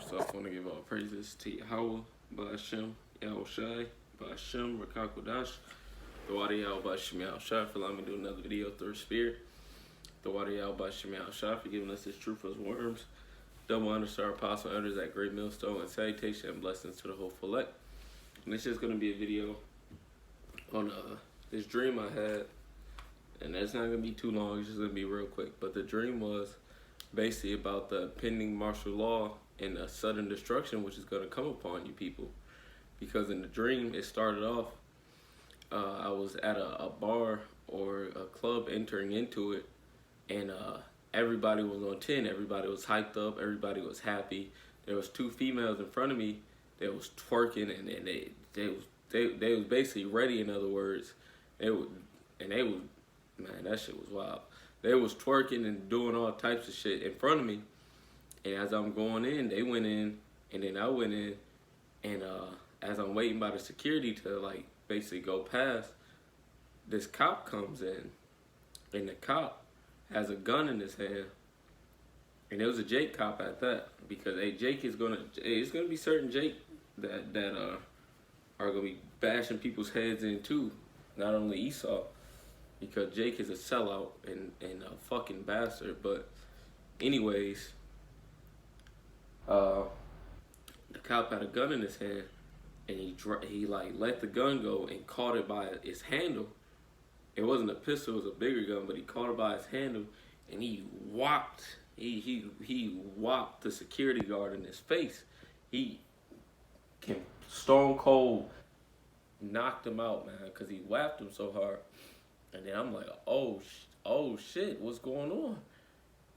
First off, I want to give all praises to Yahweh, Ba'ashem, Yahushai, Ba'ashem, Rakakodash, the Wadi Yahweh, Ba'ashem, Yahushai, for allowing me to do another video through Spirit. The Wadi Yahweh, Ba'ashem, Yahushai, for giving us this truth as worms. Double honor to our apostle elders at Great Millstone, and salutation and blessings to the whole elect. And it's just going to be a video on this dream I had. And that's not going to be too long, it's just going to be real quick. But the dream was basically about the pending martial law and the sudden destruction which is going to come upon you people. Because in the dream, it started off, I was at a bar or a club entering into it, and everybody was on 10, everybody was hyped up, everybody was happy. There was two females in front of me that was twerking, and they was basically ready, in other words. They was, man, that shit was wild. They was twerking and doing all types of shit in front of me. And as I'm going in, they went in, and then I went in, and as I'm waiting by the security to like basically go past, this cop comes in, and the cop has a gun in his hand, and it was a Jake cop at that, because Jake is it's gonna be certain Jake that are gonna be bashing people's heads in too, not only Esau, because Jake is a sellout and a fucking bastard. But anyways, the cop had a gun in his hand, and he like let the gun go and caught it by its handle. It wasn't a pistol, it was a bigger gun, but he caught it by its handle, and he whopped the security guard in his face. He came stone cold, knocked him out, man, because he whapped him so hard. And then I'm like, oh shit, what's going on?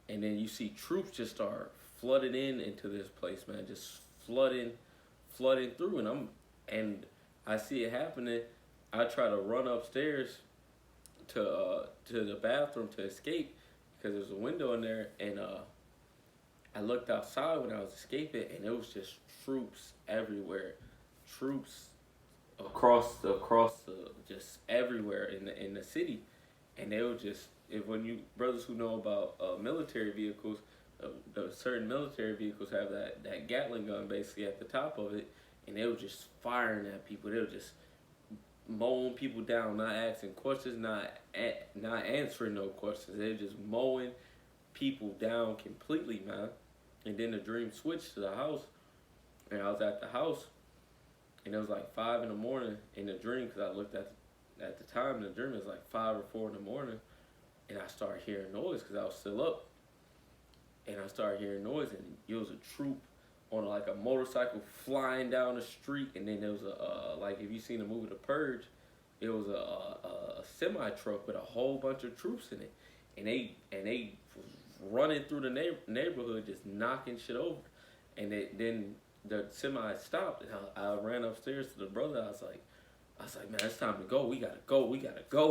And then you see troops just start flooding into this place, man, just flooding through. And I see it happening. I try to run upstairs to the bathroom to escape, because there's a window in there. And I looked outside when I was escaping, and it was just troops everywhere, troops across the just everywhere in the city. And they were just, when you brothers who know about military vehicles, the certain military vehicles have that Gatling gun basically at the top of it, and they were just firing at people. They were just mowing people down, not asking questions, not answering no questions. They were just mowing people down completely, man. And then the dream switched to the house, and I was at the house. And it was like 5 in the morning in the dream, because I looked at the time in the dream, it was like 5 or 4 in the morning. And I started hearing noise because I was still up. And I started hearing noise, and it was a troop on like a motorcycle flying down the street. And then there was like, if you've seen the movie The Purge, it was a semi-truck with a whole bunch of troops in it. And they was running through the neighborhood, just knocking shit over. And then the semi stopped, and I ran upstairs to the brother. I was like, man, it's time to go. We gotta go.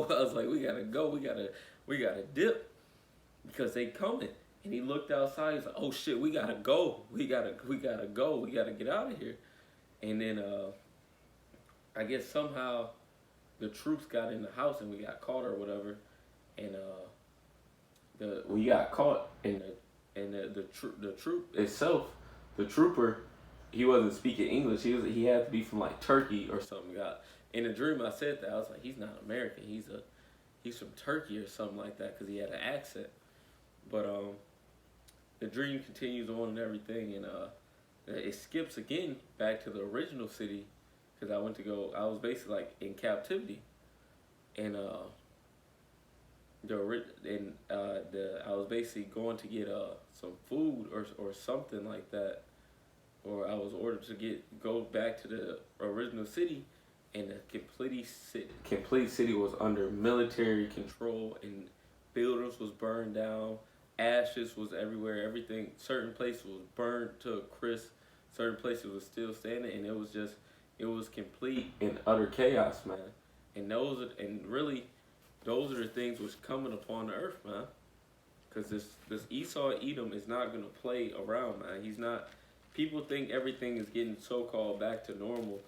I was like, we gotta go. We gotta dip, because they coming. And he looked outside. He's like, oh shit, we gotta go. We gotta go. We gotta get out of here. And then I guess somehow the troops got in the house, and we got caught or whatever. And we got caught, and the troop itself, the trooper, he wasn't speaking English. He had to be from like Turkey or something. In a dream, I said that. I was like, he's not American. He's from Turkey or something like that, because he had an accent. But the dream continues on and everything, and it skips again back to the original city, because I was basically like in captivity, and I was basically going to get some food or something like that. Or I was ordered to go back to the original city, and the complete city was under military control, and buildings was burned down, ashes was everywhere, everything. Certain places was burned to a crisp, certain places was still standing, and it was complete and utter chaos, man. And those are the things which coming upon the earth, man. Because this Esau Edom is not gonna play around, man. He's not. People think everything is getting so-called back to normal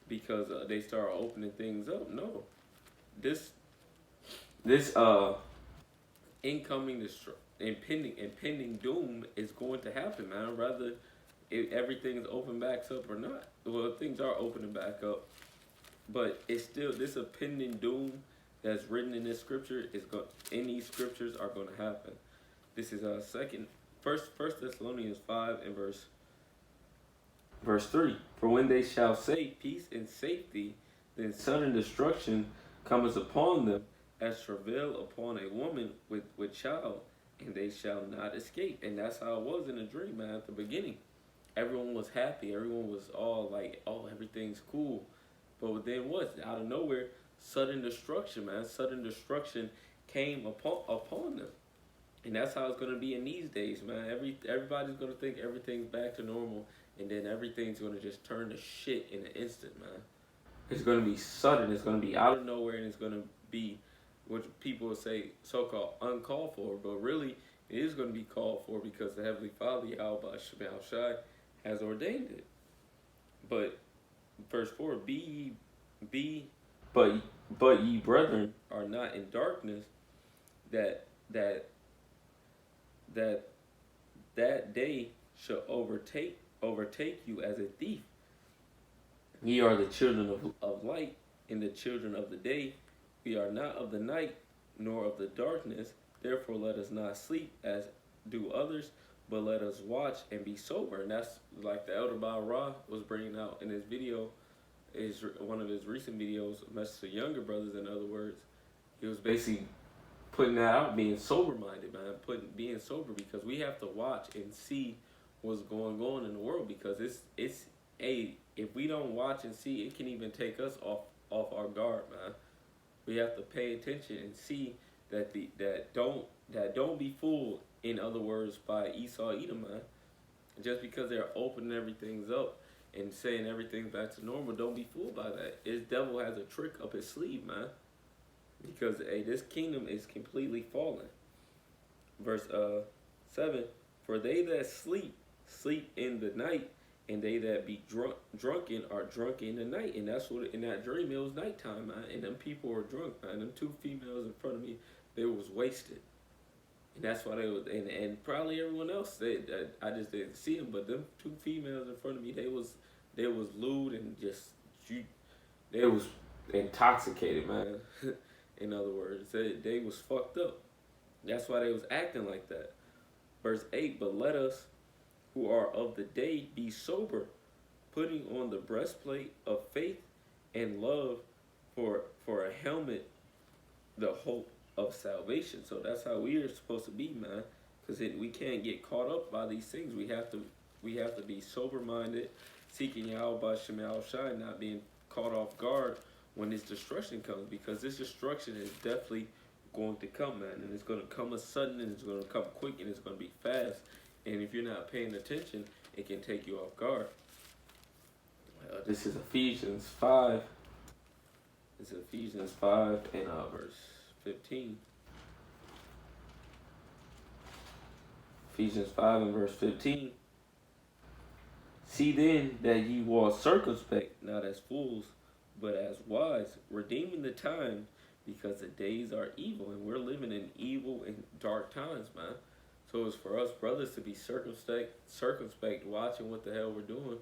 because they start opening things up. No, this impending doom is going to happen, man. everything's open backs up or not. Well, things are opening back up, but it's still this impending doom that's written in this scripture is going. In these scriptures are going to happen. This is First Thessalonians 5 and verse 3. For when they shall say peace and safety, then sudden destruction cometh upon them, as travail upon a woman with child, and they shall not escape. And that's how it was in the dream, man, at the beginning. Everyone was happy. Everyone was all like, oh, everything's cool. But then what? Out of nowhere, sudden destruction, man. Sudden destruction came upon them. And that's how it's going to be in these days, man. Everybody's going to think everything's back to normal, and then everything's going to just turn to shit in an instant, man. It's going to be sudden. It's going to be out of nowhere, and it's going to be what people would say so-called uncalled for. But really, it is going to be called for because the Heavenly Father, Yahweh Shemel Shai, has ordained it. But verse 4, but ye brethren are not in darkness, that day shall overtake you as a thief. Ye are the children of light and the children of the day. We are not of the night nor of the darkness. Therefore let us not sleep as do others, but let us watch and be sober. And that's like the Elder Baal Ra was bringing out in his video, is one of his recent videos, a message to younger brothers. In other words, he was basically putting that out, being sober-minded, man. Being sober, because we have to watch and see what's going on in the world, because if we don't watch and see, it can even take us off our guard, man. We have to pay attention and see that don't be fooled. In other words, by Esau, Edom, man. Just because they're opening everything up and saying everything's back to normal, don't be fooled by that. His devil has a trick up his sleeve, man. Because this kingdom is completely fallen. Verse 7, for they that sleep in the night, and they that be drunken are drunk in the night. And that's what in that dream, it was nighttime, man. And them people were drunk, man. Them two females in front of me, they was wasted. And that's why they was, and probably everyone else, I just didn't see them, but them two females in front of me, they was lewd and they was intoxicated, man. In other words, they was fucked up. That's why they was acting like that. Verse 8, but let us who are of the day be sober, putting on the breastplate of faith and love, for a helmet, the hope of salvation. So that's how we are supposed to be, man. Because we can't get caught up by these things. We have to be sober-minded, seeking Yahweh Shemel Shai, not being caught off guard when this destruction comes, because this destruction is definitely going to come, man. And it's going to come as sudden, and it's going to come quick, and it's going to be fast. And if you're not paying attention, it can take you off guard. This is Ephesians 5. This is Ephesians 5 and verse 15. Ephesians 5 and verse 15. See then that ye walk circumspect, not as fools, but as wise, redeeming the time, because the days are evil, and we're living in evil and dark times, man. So it's for us brothers to be circumspect, watching what the hell we're doing,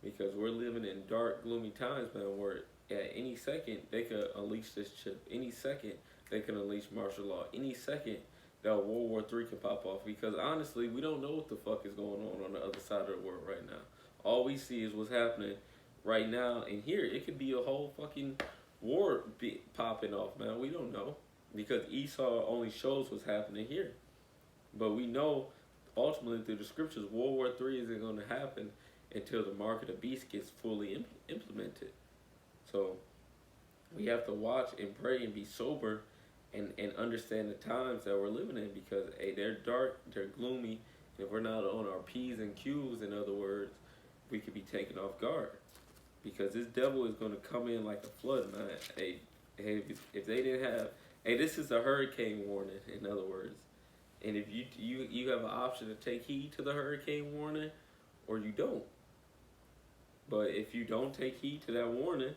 because we're living in dark, gloomy times, man, where at any second they could unleash this chip. Any second they can unleash martial law. Any second that World War III can pop off, because honestly, we don't know what the fuck is going on the other side of the world right now. All we see is what's happening right now, and here it could be a whole fucking war popping off, man. We don't know, because Esau only shows what's happening here. But we know, ultimately, through the scriptures, World War III isn't going to happen until the mark of the beast gets fully implemented. So we have to watch and pray and be sober and understand the times that we're living in, because they're dark, they're gloomy. If we're not on our P's and Q's, in other words, we could be taken off guard, because this devil is going to come in like a flood, man. If they didn't have, this is a hurricane warning, in other words. And if you have an option to take heed to the hurricane warning, or you don't. But if you don't take heed to that warning,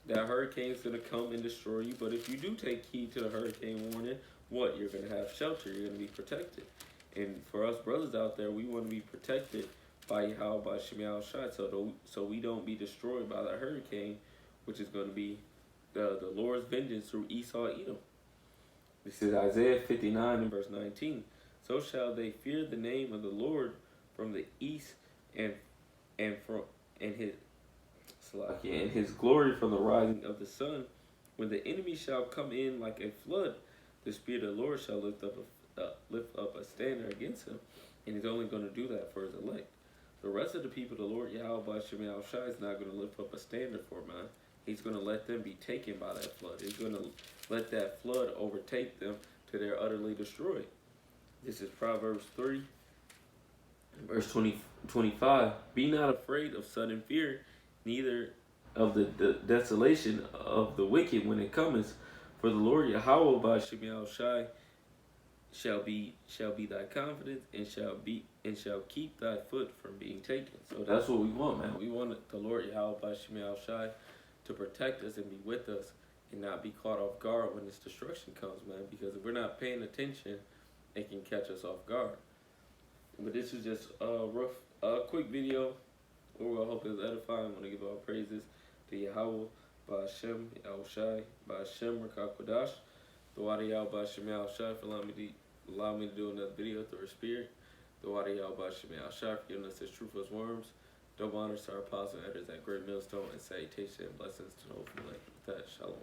that hurricane's going to come and destroy you. But if you do take heed to the hurricane warning, what? You're going to have shelter. You're going to be protected. And for us brothers out there, we want to be protected by Yahweh by Shemiah Shai, so we don't be destroyed by the hurricane, which is going to be the Lord's vengeance through Esau Edom. This is Isaiah 59 and verse 19. So shall they fear the name of the Lord from the east, and from and his glory from the rising of the sun. When the enemy shall come in like a flood, the Spirit of the Lord shall lift up a standard against him, and he's only going to do that for his elect. The rest of the people, the Lord Yahweh by Shemiah Shai is not going to lift up a standard for, man. He's going to let them be taken by that flood. He's going to let that flood overtake them till they're utterly destroyed. This is Proverbs 3, verse 25. Be not afraid of sudden fear, neither of the desolation of the wicked when it cometh. For the Lord Yahweh by Shemiah Shai shall be thy confidence, and shall keep thy foot from being taken. So that's what we want, man. We want the Lord Yahweh by Shemiah Shai to protect us and be with us, and not be caught off guard when this destruction comes, man. Because if we're not paying attention, it can catch us off guard. But this is just a quick video. Or I hope it was edifying. I want to give all praises to Yahweh by Hashem, Yahushai, by Hashem, Rakakwadash, the Wadi Yahweh by Hashem, Yahushai, for allowing me to do another video through His Spirit. The Wadi Yahweh by Hashem, Yahushai, for giving us His truth as worms. Double honors to our apostle editors at Great Millstone, and salutation and blessings to the whole family. With that, shalom.